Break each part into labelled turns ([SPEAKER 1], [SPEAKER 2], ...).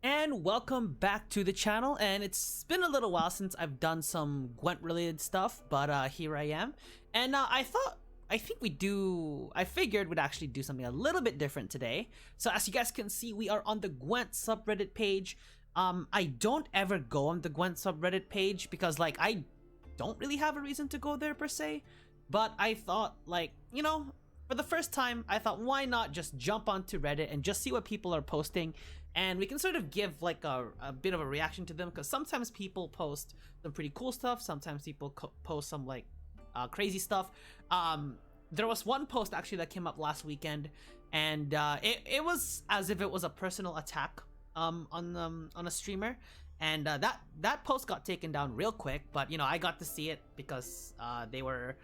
[SPEAKER 1] And welcome back to the channel, and it's been a little while since I've done some Gwent related stuff, but here I am. And I figured we'd actually do something a little bit different today. So as you guys can see, we are on the Gwent subreddit page. I don't ever go on the Gwent subreddit page because like I don't really have a reason to go there per se, but I thought for the first time, I thought why not just jump onto Reddit and just see what people are posting, and we can sort of give like a bit of a reaction to them, because sometimes people post some pretty cool stuff, sometimes people post some like crazy stuff. There was one post actually that came up last weekend, and it was as if it was a personal attack on a streamer, and that post got taken down real quick, but I got to see it because they were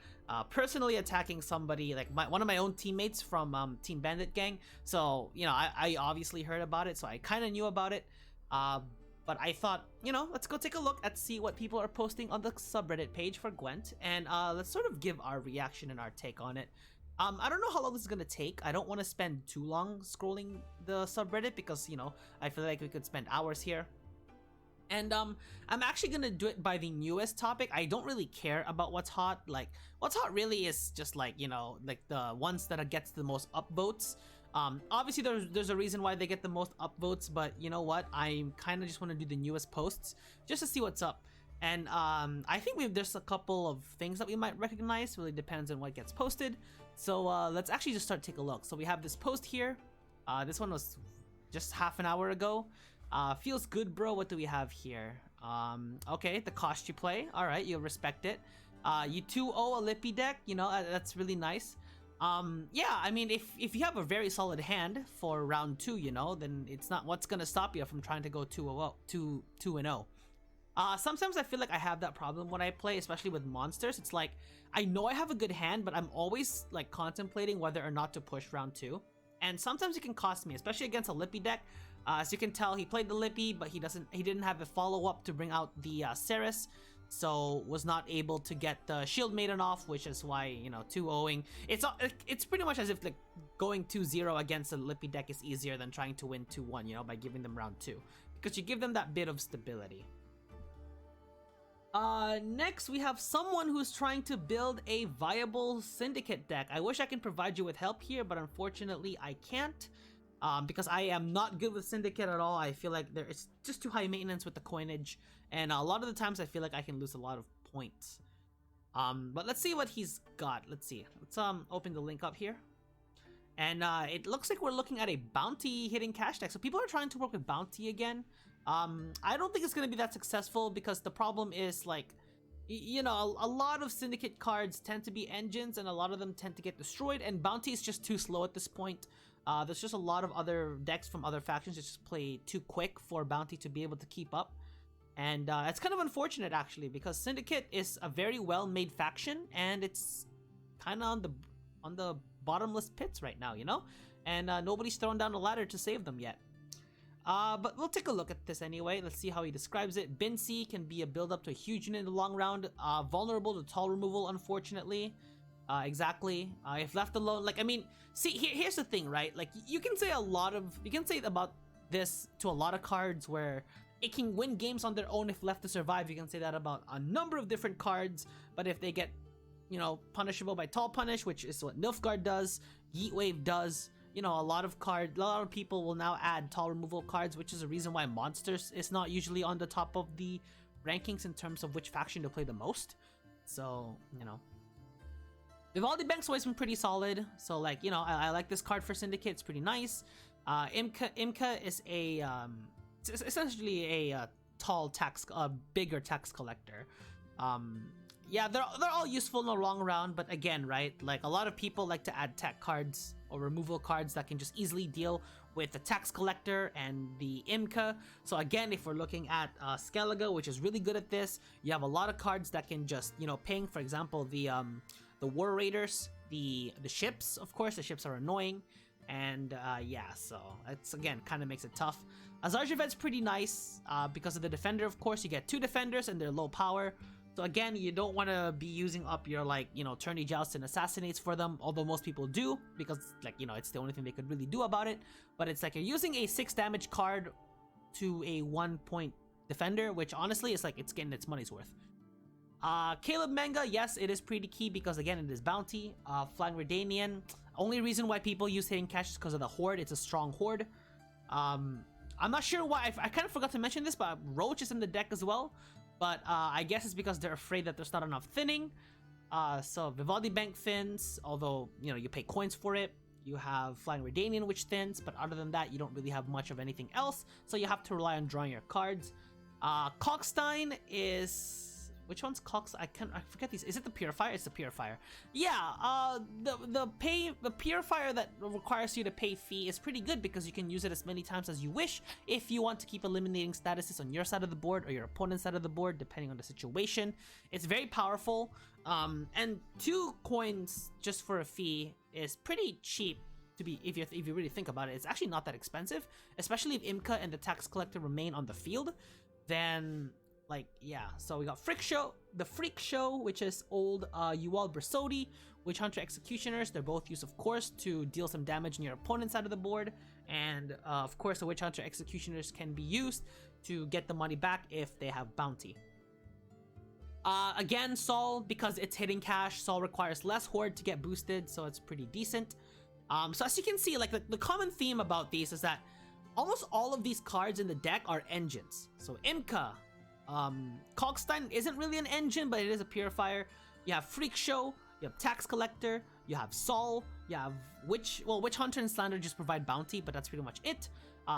[SPEAKER 1] personally attacking somebody, like one of my own teammates from Team Bandit Gang. So I obviously heard about it, so I kind of knew about it, but I thought let's go take a look at see what people are posting on the subreddit page for Gwent, and let's sort of give our reaction and our take on it. I don't know how long this is gonna take. I don't want to spend too long scrolling the subreddit because I feel like we could spend hours here. And I'm actually gonna do it by the newest topic. I don't really care about what's hot. Like what's hot really is just like like the ones that gets the most upvotes. Obviously there's a reason why they get the most upvotes, but you know what? I kind of just want to do the newest posts just to see what's up. And I think there's a couple of things that we might recognize. Really depends on what gets posted. So let's actually just start take a look. So we have this post here. This one was just half an hour ago. Feels good, bro. What do we have here? Okay, the cost you play. All right, you'll respect it. You 2-0 a Lippy deck. That's really nice. Yeah, I mean, if you have a very solid hand for round 2, then it's not what's gonna stop you from trying to go 2-0. Sometimes I feel like I have that problem when I play, especially with monsters. It's like I know I have a good hand, but I'm always like contemplating whether or not to push round 2. And sometimes it can cost me, especially against a Lippy deck. As you can tell, he played the Lippy, but he didn't have a follow-up to bring out the Ceres, so was not able to get the Shield Maiden off, which is why 2-0ing. It's pretty much as if like going 2-0 against a Lippy deck is easier than trying to win 2-1, by giving them round 2, because you give them that bit of stability. Next we have someone who's trying to build a viable Syndicate deck. I wish I can provide you with help here, but unfortunately I can't. Because I am not good with Syndicate at all. I feel like it's just too high maintenance with the coinage, and a lot of the times I feel like I can lose a lot of points. But let's see what he's got. Let's see. Let's open the link up here, and it looks like we're looking at a bounty hitting cash deck. So people are trying to work with bounty again. I don't think it's gonna be that successful because the problem is like, a lot of Syndicate cards tend to be engines, and a lot of them tend to get destroyed, and bounty is just too slow at this point. There's just a lot of other decks from other factions that just play too quick for bounty to be able to keep up, and it's kind of unfortunate actually, because Syndicate is a very well-made faction, and it's kind of on the bottomless pits right now, and nobody's thrown down a ladder to save them yet. But we'll take a look at this anyway. Let's see how he describes it. Bincy can be a build-up to a huge unit in the long round. Vulnerable to tall removal, unfortunately. Exactly. If left alone, like, I mean, see, here's the thing, right? Like, you can say about this to a lot of cards where it can win games on their own if left to survive. You can say that about a number of different cards, but if they get, punishable by Tall Punish, which is what Nilfgaard does, Yeet Wave does, a lot of people will now add tall removal cards, which is a reason why Monsters is not usually on the top of the rankings in terms of which faction to play the most. So, Vivaldi Bank's always been pretty solid, so like, I like this card for Syndicate. It's pretty nice. Imka is it's essentially a bigger tax collector. Yeah, they're all useful in the long round, but again, right, like a lot of people like to add tech cards or removal cards that can just easily deal with the tax collector and the Imka. So again, if we're looking at Skellige, which is really good at this, you have a lot of cards that can just, ping, for example, the War Raiders, the ships. Of course, the ships are annoying, and yeah, so it's again kind of makes it tough. Azarjaved's pretty nice because of the defender. Of course, you get 2 defenders and they're low power. So again, you don't want to be using up your tourney joust and assassinates for them, although most people do, because it's the only thing they could really do about it. But it's like you're using a 6 damage card to a 1-point defender, which honestly is like it's getting its money's worth. Caleb Manga, yes, it is pretty key because again it is bounty. Flying Redanian, only reason why people use Hidden Cache is because of the horde. It's a strong horde. I'm not sure why. I kind of forgot to mention this, but Roach is in the deck as well. But I guess it's because they're afraid that there's not enough thinning. So Vivaldi Bank thins, although you know you pay coins for it. You have Flying Redanian which thins, but other than that you don't really have much of anything else. So you have to rely on drawing your cards. Kalkstein is... Which one's Cox? I forget these. Is it the Purifier? It's the Purifier. Yeah, the Purifier that requires you to pay fee is pretty good because you can use it as many times as you wish if you want to keep eliminating statuses on your side of the board or your opponent's side of the board, depending on the situation. It's very powerful, and 2 coins just for a fee is pretty cheap. To be, if you really think about it, it's actually not that expensive, especially if Imka and the Tax Collector remain on the field. Then, like, yeah, so we got the Freak Show, which is old Uwald Bersodi, Witch Hunter Executioners. They're both used, of course, to deal some damage on your opponent's side of the board, and of course the Witch Hunter Executioners can be used to get the money back if they have bounty. Again, Sol, because it's Hidden Cache, Sol requires less horde to get boosted, so it's pretty decent. So as you can see, like the common theme about these is that almost all of these cards in the deck are engines. So Imka, Kalkstein isn't really an engine, but it is a Purifier. You have Freak Show, you have Tax Collector, you have Sol, you have Witch Hunter and Slander just provide bounty, but that's pretty much it.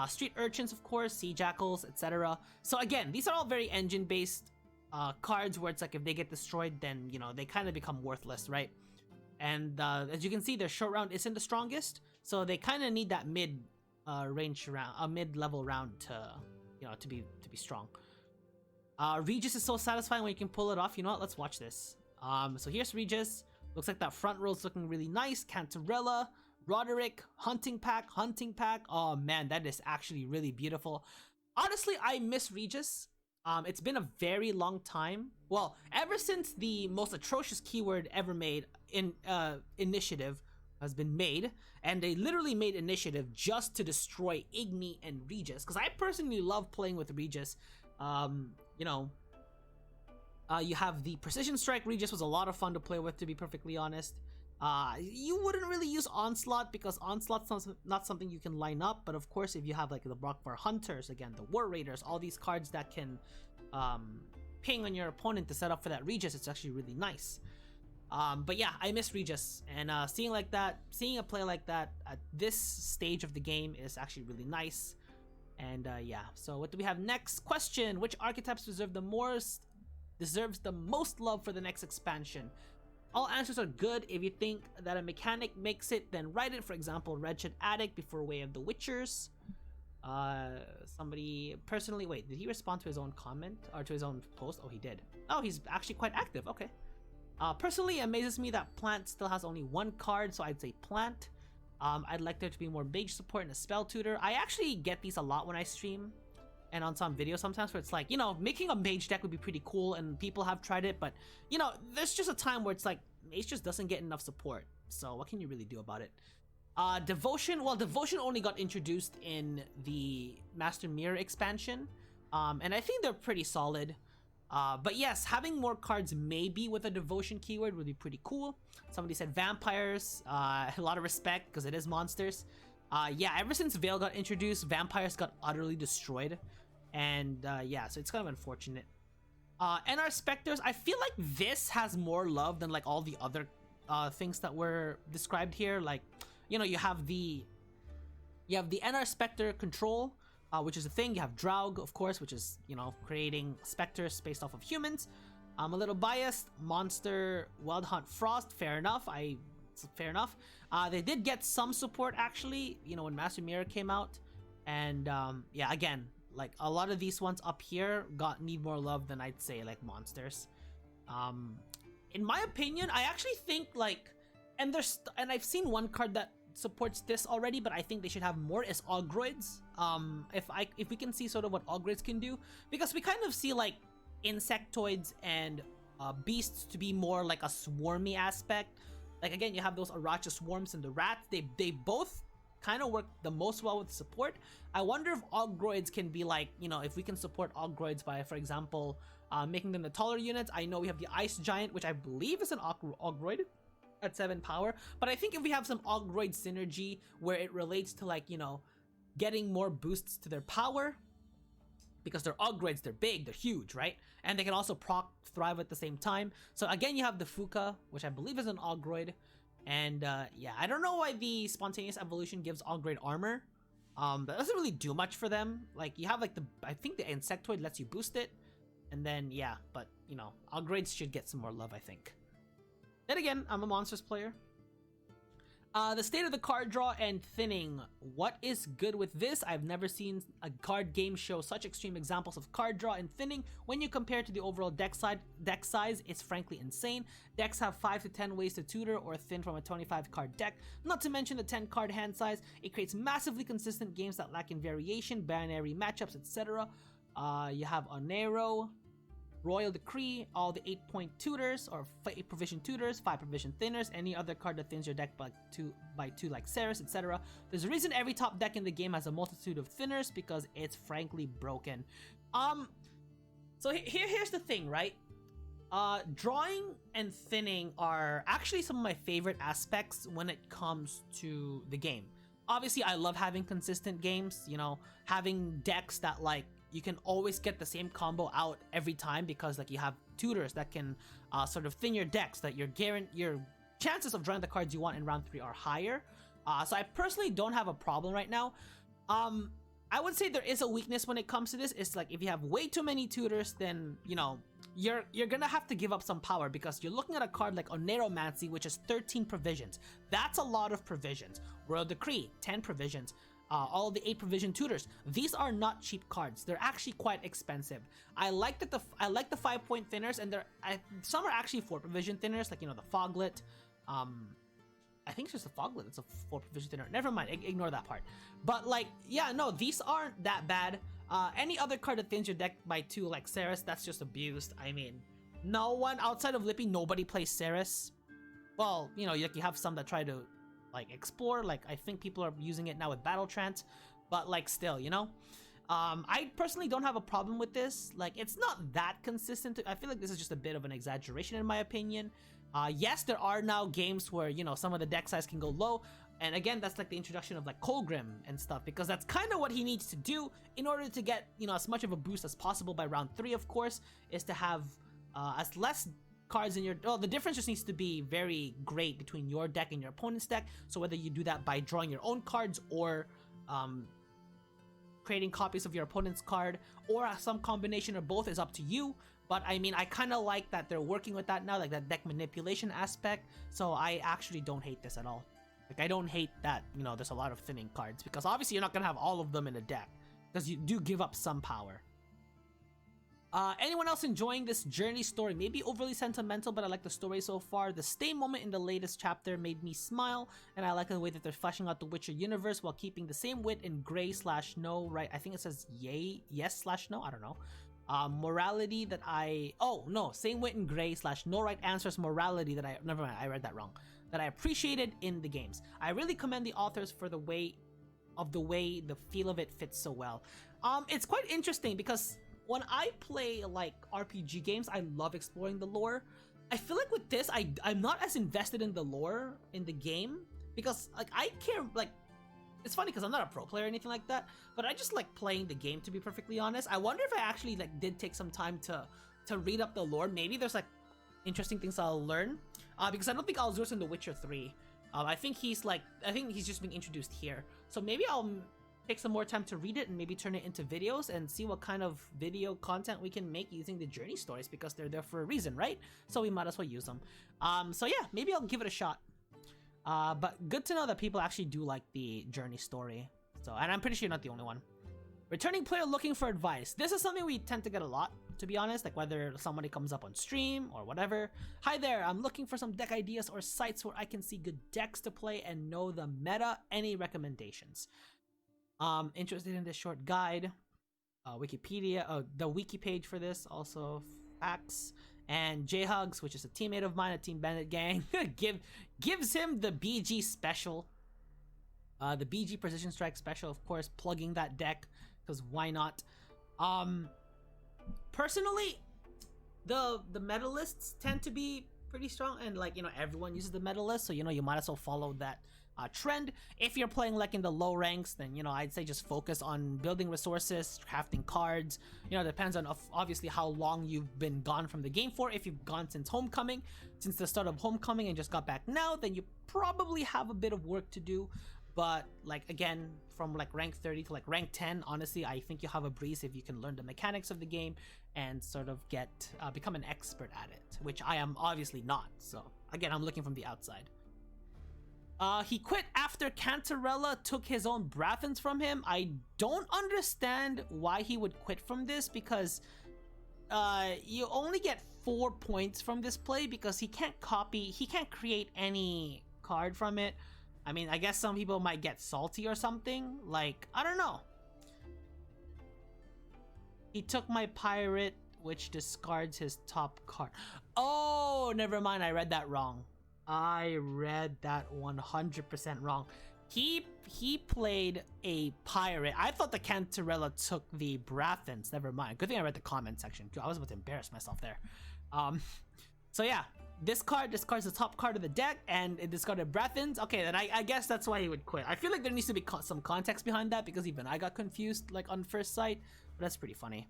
[SPEAKER 1] Street Urchins, of course, Sea Jackals, etc. So again, these are all very engine-based cards where it's like if they get destroyed, then, you know, they kind of become worthless, right? And as you can see, their short round isn't the strongest, so they kind of need that mid-range round, a mid-level round to, you know, to be strong. Regis is so satisfying when you can pull it off. You know what? Let's watch this. So here's Regis. Looks like that front row is looking really nice. Cantarella, Roderick, Hunting Pack. Oh man, that is actually really beautiful. Honestly, I miss Regis. It's been a very long time. Well, ever since the most atrocious keyword ever made in Initiative has been made, and they literally made Initiative just to destroy Igni and Regis, because I personally love playing with Regis. You know, you have the Precision Strike. Regis was a lot of fun to play with, to be perfectly honest. You wouldn't really use Onslaught because Onslaught's not something you can line up, but of course if you have like the Brockvar Hunters, again, the War Raiders, all these cards that can ping on your opponent to set up for that Regis, it's actually really nice. But yeah, I miss Regis, and seeing a play like that at this stage of the game is actually really nice. And yeah, so what do we have next? Question: which archetypes deserves the most love for the next expansion? All answers are good. If you think that a mechanic makes it, then write it. For example, Wretched Addict before Way of the Witchers. Somebody personally, wait, did he respond to his own comment or to his own post? Oh, he did. Oh, he's actually quite active. Okay. Personally, it amazes me that Plant still has only 1 card, so I'd say Plant. I'd like there to be more mage support and a spell tutor. I actually get these a lot when I stream and on some videos sometimes where it's like, you know, making a mage deck would be pretty cool and people have tried it, but you know, there's just a time where it's like mage just doesn't get enough support. So what can you really do about it? Devotion, well, Devotion only got introduced in the Master Mirror expansion, and I think they're pretty solid. But yes, having more cards maybe with a Devotion keyword would be pretty cool. Somebody said Vampires, a lot of respect because it is monsters. Yeah, ever since Veil got introduced, Vampires got utterly destroyed. And yeah, so it's kind of unfortunate. NR Spectres, I feel like this has more love than like all the other things that were described here. Like, you know, you have the NR Spectre control, which is a thing. You have Draug, of course, which is, you know, creating specters based off of humans. I'm a little biased. Monster, Wild Hunt Frost, fair enough. Fair enough. They did get some support actually, you know, when Master Mirror came out. And yeah, again, like a lot of these ones up here need more love than I'd say like monsters. In my opinion, I actually think like, and I've seen one card that supports this already, but I think they should have more, is Ogroids. If we can see sort of what Ogroids can do, because we kind of see like insectoids and beasts to be more like a swarmy aspect. Like again, you have those Aracha swarms and the rats. They both kind of work the most well with support. I wonder if Augroids can be like, you know, if we can support Augroids by, for example, making them the taller units. I know we have the Ice Giant, which I believe is an Augroid at 7 power, but I think if we have some Augroid synergy where it relates to, like, you know, getting more boosts to their power, because they're Augroids, they're big, they're huge, right? And they can also proc thrive at the same time. So again, you have the Fuka, which I believe is an Augroid. And yeah, I don't know why the spontaneous evolution gives Augroid armor. That doesn't really do much for them. Like, you have like I think the Insectoid lets you boost it. And then, yeah, but you know, Augroids should get some more love, I think. Then again, I'm a Monsters player. The state of the card draw and thinning. What is good with this? I've never seen a card game show such extreme examples of card draw and thinning. When you compare to the overall deck size, it's frankly insane. Decks have 5 to 10 ways to tutor or thin from a 25 card deck, not to mention the 10 card hand size. It creates massively consistent games that lack in variation, binary matchups, etc. You have Onero, Royal Decree, all the 8-point tutors or 8 provision tutors, 5 provision thinners, any other card that thins your deck by 2 like Ceres, etc. There's a reason every top deck in the game has a multitude of thinners, because it's frankly broken. So here's the thing, right? Drawing and thinning are actually some of my favorite aspects when it comes to the game. Obviously, I love having consistent games, you know, having decks that, like, you can always get the same combo out every time, because like you have tutors that can sort of thin your decks, that your chances of drawing the cards you want in round 3 are higher. So I personally don't have a problem right now. I would say there is a weakness when it comes to this. It's like if you have way too many tutors, then you know you're gonna have to give up some power, because you're looking at a card like Oneromancy, which is 13 provisions. That's a lot of provisions. Royal Decree, 10 provisions. All the 8 provision tutors. These are not cheap cards. They're actually quite expensive. I like the 5-point thinners, and some are actually 4 provision thinners, like, you know, the Foglet. I think it's just the Foglet. It's a 4 provision thinner. Never mind. Ignore that part. But like, yeah, no, these aren't that bad. Any other card that thins your deck by 2, like Ceres, that's just abused. I mean, no one outside of Lippy, nobody plays Ceres. Well, you know, you have some that try to like explore, like I think people are using it now with Battle Trance, but like still, you know, I personally don't have a problem with this. Like, it's not that consistent. I feel like this is just a bit of an exaggeration in my opinion. Yes, there are now games where, you know, some of the deck size can go low, and again, that's like the introduction of like Colgrim and stuff, because that's kind of what he needs to do in order to get, you know, as much of a boost as possible by round 3, of course, is to have as less cards in your, the difference just needs to be very great between your deck and your opponent's deck. So whether you do that by drawing your own cards or creating copies of your opponent's card, or some combination of both, is up to you. But I mean, I kind of like that they're working with that now, like that deck manipulation aspect. So I actually don't hate this at all. Like, I don't hate that, you know, there's a lot of thinning cards, because obviously you're not gonna have all of them in a deck, because you do give up some power. Anyone else enjoying this journey story? Maybe overly sentimental, but I like the story so far. The stay moment in the latest chapter made me smile, and I like the way that they're fleshing out the Witcher universe while keeping the same wit in gray/no, right? I think it says yes/no, I don't know. Morality that same wit in gray/no right answers morality that never mind, I read that wrong. That I appreciated in the games. I really commend the authors for the way the feel of it fits so well. It's quite interesting, because when I play like RPG games, I love exploring the lore. I feel like with this, I'm not as invested in the lore in the game, because like I care, like, it's funny because I'm not a pro player or anything like that, but I just like playing the game, to be perfectly honest. I wonder if I actually like did take some time to read up the lore. Maybe there's like interesting things I'll learn, because I don't think Alzur's in The Witcher 3. I think he's just being introduced here. So maybe I'll take some more time to read it and maybe turn it into videos and see what kind of video content we can make using the journey stories, because they're there for a reason, right? So we might as well use them. So yeah, maybe I'll give it a shot. But good to know that people actually do like the journey story. So, and I'm pretty sure you're not the only one. Returning player looking for advice. This is something we tend to get a lot, to be honest, like whether somebody comes up on stream or whatever. Hi there, I'm looking for some deck ideas or sites where I can see good decks to play and know the meta. Any recommendations? Interested in this short guide. Wikipedia, the wiki page for this, also facts. And J-Hugs, which is a teammate of mine, a Team Bandit gang, gives him the BG special. The BG Precision Strike special, of course, plugging that deck, because why not? Personally, the medalists tend to be pretty strong, and like, you know, everyone uses the medalist, so you know, you might as well follow that trend. If you're playing like in the low ranks, then you know, I'd say just focus on building resources, crafting cards. You know, depends on obviously how long you've been gone from the game for. If you've gone since homecoming, since the start of homecoming, and just got back now, then you probably have a bit of work to do. But like, again, from like rank 30 to like rank 10, honestly, I think you have a breeze if you can learn the mechanics of the game and sort of get become an expert at it, which I am obviously not. So again, I'm looking from the outside. He quit after Cantarella took his own Brathens from him. I don't understand why he would quit from this, because you only get 4 points from this play, because he can't create any card from it. I mean, I guess some people might get salty or something. Like, I don't know. He took my pirate, which discards his top card. Oh, never mind. I read that wrong. I read that 100% wrong. He played a pirate. I thought the Cantarella took the Brathens. Never mind. Good thing I read the comment section. I was about to embarrass myself there. So yeah, this card discards the top card of the deck, and it discarded Brathens. Okay, then I guess that's why he would quit. I feel like there needs to be some context behind that, because even I got confused like on first sight. But that's pretty funny.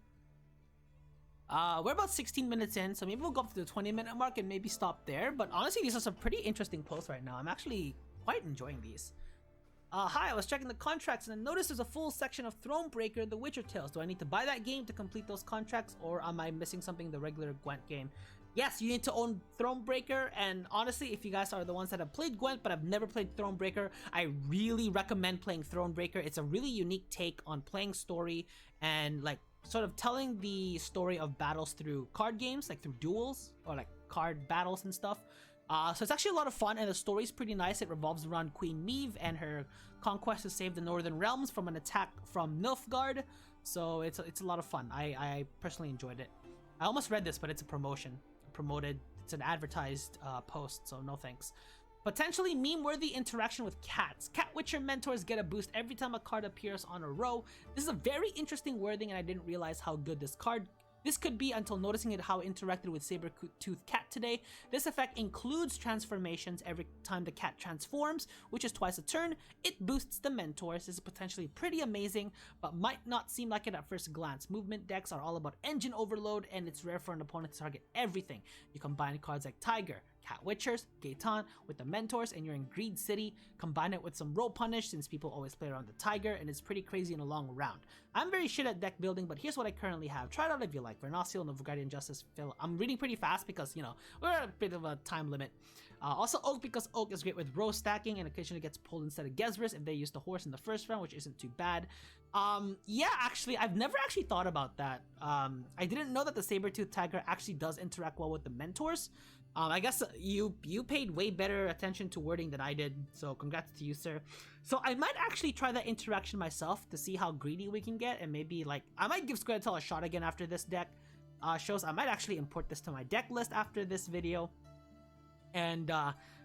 [SPEAKER 1] We're about 16 minutes in, so maybe we'll go up to the 20-minute mark and maybe stop there. But honestly, these are some pretty interesting posts right now. I'm actually quite enjoying these. Hi, I was checking the contracts and I noticed there's a full section of Thronebreaker, The Witcher Tales. Do I need to buy that game to complete those contracts, or am I missing something in the regular Gwent game? Yes, you need to own Thronebreaker, and honestly, if you guys are the ones that have played Gwent but have never played Thronebreaker, I really recommend playing Thronebreaker. It's a really unique take on playing story and like sort of telling the story of battles through card games, like through duels or like card battles and stuff. So it's actually a lot of fun, and the story's pretty nice. It revolves around Queen Meve and her conquest to save the Northern Realms from an attack from Nilfgaard. So it's a lot of fun. I personally enjoyed it. I almost read this, but it's a promotion. Promoted. It's an advertised post, so no thanks. Potentially meme-worthy interaction with cats. Cat Witcher mentors get a boost every time a card appears on a row. This is a very interesting wording, and I didn't realize how good this could be until noticing it how it interacted with Saber-Toothed Cat today. This effect includes transformations every time the cat transforms, which is twice a turn. It boosts the mentors. This is potentially pretty amazing, but might not seem like it at first glance. Movement decks are all about engine overload, and it's rare for an opponent to target everything. You combine cards like Tiger, Cat Witchers, Gaetan with the mentors, and you're in Greed City. Combine it with some Roll Punish, since people always play around the Tiger, and it's pretty crazy in a long round. I'm very shit at deck building, but here's what I currently have. Try it out if you like. Vernociel, Novigradian Justice, Phil. I'm reading pretty fast because, you know, we're at a bit of a time limit. Also Oak, because Oak is great with row stacking and occasionally gets pulled instead of Gezris if they use the horse in the first round, which isn't too bad. Yeah, actually, I've never actually thought about that. I didn't know that the Saber-Tooth Tiger actually does interact well with the mentors. I guess you paid way better attention to wording than I did, so congrats to you, sir. So I might actually try that interaction myself to see how greedy we can get, and maybe like I might give scoia'tael a shot again after this deck shows. I might actually import this to my deck list after this video, and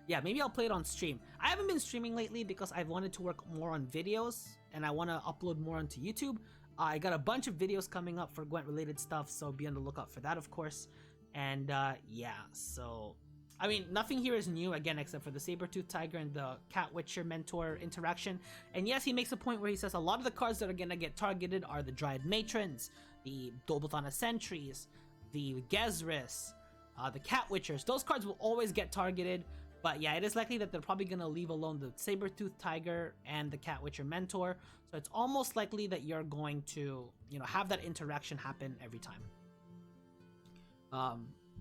[SPEAKER 1] yeah, maybe I'll play it on stream. I haven't been streaming lately because I've wanted to work more on videos, and I want to upload more onto YouTube. I got a bunch of videos coming up for Gwent related stuff, so be on the lookout for that, of course. And yeah, so I mean, nothing here is new again except for the Saber-Tooth Tiger and the Cat Witcher mentor interaction. And yes, he makes a point where he says a lot of the cards that are gonna get targeted are the Dryad Matrons, the Dobelthana Sentries, the Gezris, the Cat Witchers. Those cards will always get targeted, but yeah, it is likely that they're probably gonna leave alone the Saber-Tooth Tiger and the Cat Witcher mentor. So it's almost likely that you're going to, you know, have that interaction happen every time.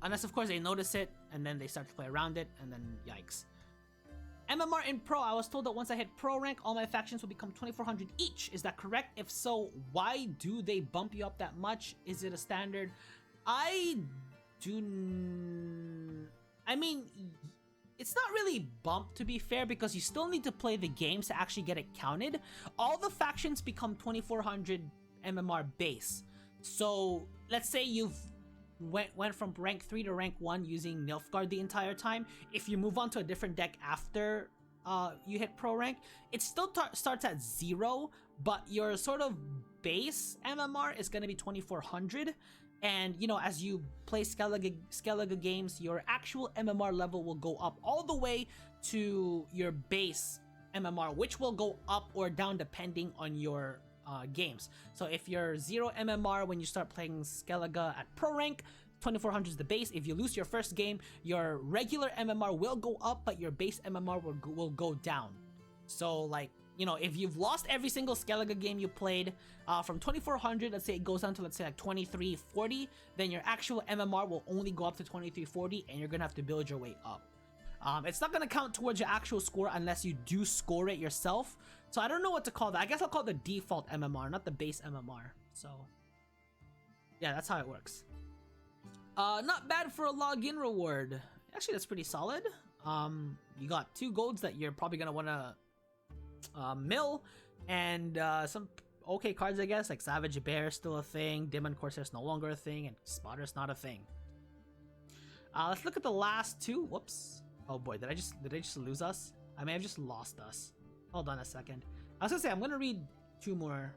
[SPEAKER 1] Unless of course they notice it and then they start to play around it, and then yikes. MMR in Pro, I was told that once I hit Pro rank, all my factions will become 2400 each. Is that correct? If so, why do they bump you up that much? Is it a standard? I mean, it's not really bumped, to be fair, because you still need to play the games to actually get it counted. All the factions become 2400 MMR base. So let's say you've went from rank 3 to rank 1 using Nilfgaard the entire time. If you move on to a different deck after you hit pro rank, it still starts at 0, but your sort of base MMR is going to be 2400. And you know, as you play Skellige games, your actual MMR level will go up all the way to your base MMR, which will go up or down depending on your games. So if you're 0 MMR when you start playing Skellige at pro rank, 2400 is the base. If you lose your first game, your regular MMR will go up, but your base MMR will go down. So like, you know, if you've lost every single Skellige game you played, from 2400, let's say it goes down to, let's say, like 2340, then your actual MMR will only go up to 2340, and you're gonna have to build your way up. It's not gonna count towards your actual score unless you do score it yourself. So I don't know what to call that. I guess I'll call it the default MMR, not the base MMR. So yeah, that's how it works. Not bad for a login reward. Actually, that's pretty solid. You got 2 golds that you're probably gonna wanna mill, and some okay cards, I guess, like Savage Bear still a thing, Demon Corsair's no longer a thing, and Spotter's not a thing. Let's look at the last 2. Whoops. Oh boy, did I just lose us? I may have just lost us. Hold on a second. I was gonna say I'm gonna read 2 more.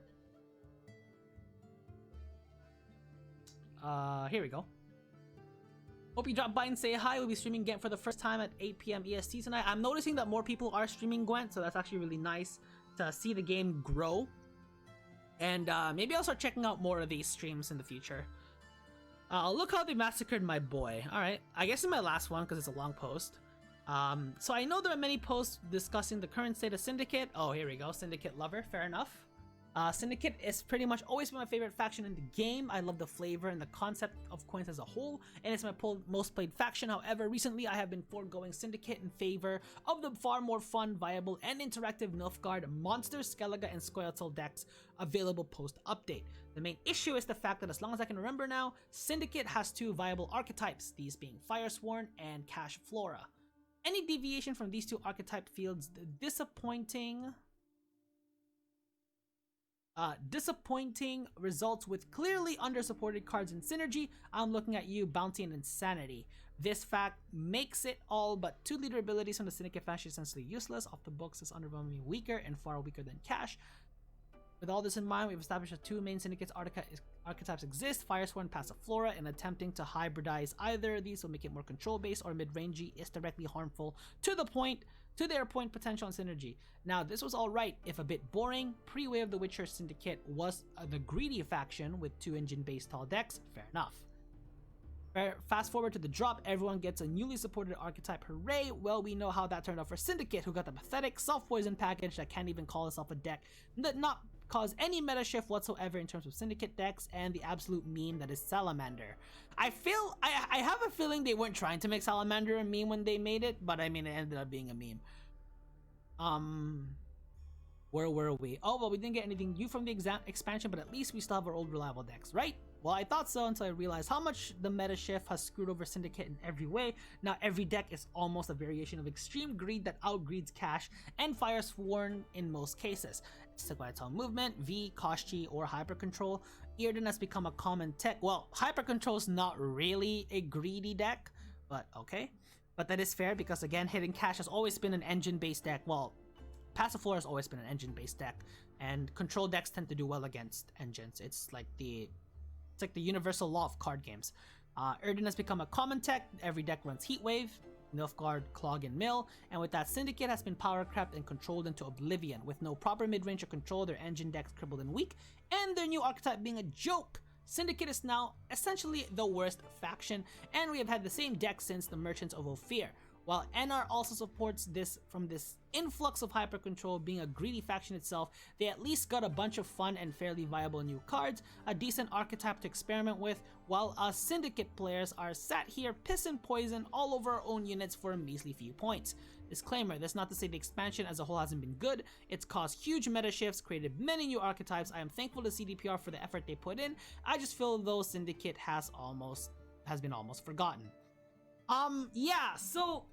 [SPEAKER 1] Here we go. Hope you drop by and say hi. We'll be streaming Gwent for the first time at 8 PM EST tonight. I'm noticing that more people are streaming Gwent, so that's actually really nice to see the game grow. And maybe I'll start checking out more of these streams in the future. Look how they massacred my boy. Alright, I guess in my last one, because it's a long post. So I know there are many posts discussing the current state of Syndicate. Oh, here we go. Syndicate lover. Fair enough. Syndicate is pretty much always been my favorite faction in the game. I love the flavor and the concept of coins as a whole, and it's my most played faction. However, recently I have been foregoing Syndicate in favor of the far more fun, viable, and interactive Nilfgaard, Monster, Skellige, and scoia'tael decks available post-update. The main issue is the fact that, as long as I can remember now, Syndicate has 2 viable archetypes, these being Firesworn and Cash Flora. Any deviation from these 2 archetype fields disappointing results with clearly under-supported cards in Synergy. I'm looking at you, Bounty and Insanity. This fact makes it all but 2 leader abilities from the Syndicate faction essentially useless. Off the books is underwhelmingly weaker and far weaker than Cash. With all this in mind, we've established that 2 main Syndicates archetypes exist, Firesworn, Passiflora, and attempting to hybridize either of these will make it more control-based or mid-rangey is directly harmful to their point potential and synergy. Now, this was alright if a bit boring. Pre-Way of the Witcher Syndicate was the greedy faction with 2 engine-based tall decks. Fair enough. Fast forward to the drop, everyone gets a newly supported archetype. Hooray! Well, we know how that turned out for Syndicate, who got the pathetic self-poison package that can't even call itself a deck, that not cause any meta shift whatsoever in terms of Syndicate decks, and the absolute meme that is Salamander. I have a feeling they weren't trying to make Salamander a meme when they made it, but I mean, it ended up being a meme. Where were we? Oh, well, we didn't get anything new from the expansion, but at least we still have our old reliable decks, right? Well, I thought so until I realized how much the meta shift has screwed over Syndicate in every way. Now every deck is almost a variation of extreme greed that outgreeds Cash and Firesworn in most cases. scoia'tael movement, V, Koshchi, or Hyper Control. Earden has become a common tech. Well, Hyper Control is not really a greedy deck, but okay. But that is fair because, again, Hidden Cash has always been an engine-based deck. Well, Passiflora has always been an engine-based deck, and control decks tend to do well against engines. It's like the universal law of card games. Earden has become a common tech. Every deck runs Heatwave, Nilfgaard, Clog, and Mill, and with that, Syndicate has been power-crept and controlled into oblivion. With no proper mid-range or control, their engine decks crippled and weak, and their new archetype being a joke. Syndicate is now essentially the worst faction, and we have had the same deck since the Merchants of Ophir. While NR also supports this from this influx of Hyper Control being a greedy faction itself, they at least got a bunch of fun and fairly viable new cards, a decent archetype to experiment with, while us Syndicate players are sat here piss and poison all over our own units for a measly few points. Disclaimer, that's not to say the expansion as a whole hasn't been good. It's caused huge meta shifts, created many new archetypes. I am thankful to CDPR for the effort they put in. I just feel though Syndicate has been almost forgotten. Yeah, so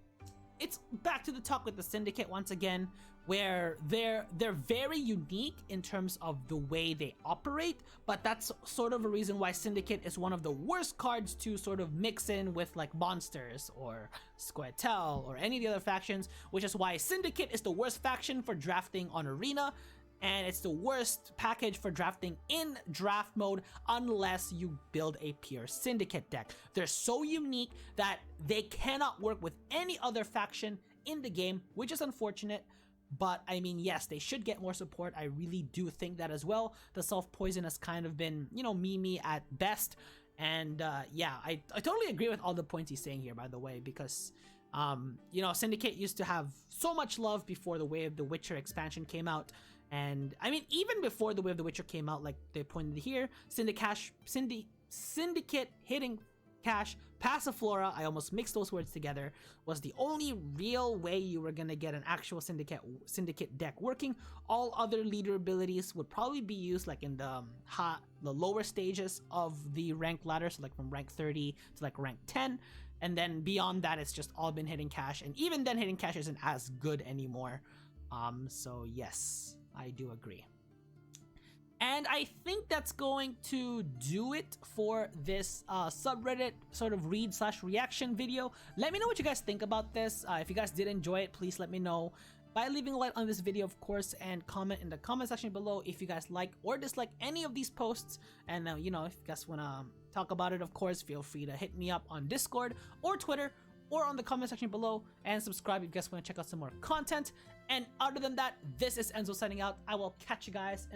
[SPEAKER 1] it's back to the talk with the Syndicate once again. where they're very unique in terms of the way they operate, but that's sort of a reason why Syndicate is one of the worst cards to sort of mix in with like monsters or scoia'tael or any of the other factions, which is why Syndicate is the worst faction for drafting on Arena, and it's the worst package for drafting in draft mode unless you build a pure Syndicate deck. They're so unique that they cannot work with any other faction in the game, which is unfortunate. But I mean, yes, they should get more support. I really do think that as well. The self-poison has kind of been, you know, meme-y at best. And yeah, I totally agree with all the points he's saying here, by the way, because you know, Syndicate used to have so much love before the Way of the Witcher expansion came out. And I mean, even before the Way of the Witcher came out, like they pointed here, Syndicate hitting cash Passiflora, I almost mixed those words together, was the only real way you were gonna get an actual syndicate deck working. All other leader abilities would probably be used like in the lower stages of the rank ladder, so like from rank 30 to like rank 10, and then beyond that it's just all been hitting cash, and even then hitting cash isn't as good anymore. So yes, I do agree. And I think that's going to do it for this subreddit sort of read/reaction video. Let me know what you guys think about this. If you guys did enjoy it, please let me know by leaving a like on this video, of course, and comment in the comment section below if you guys like or dislike any of these posts. And you know, if you guys want to talk about it, of course, feel free to hit me up on Discord or Twitter or on the comment section below, and subscribe if you guys want to check out some more content. And other than that, this is Enzo signing out. I will catch you guys in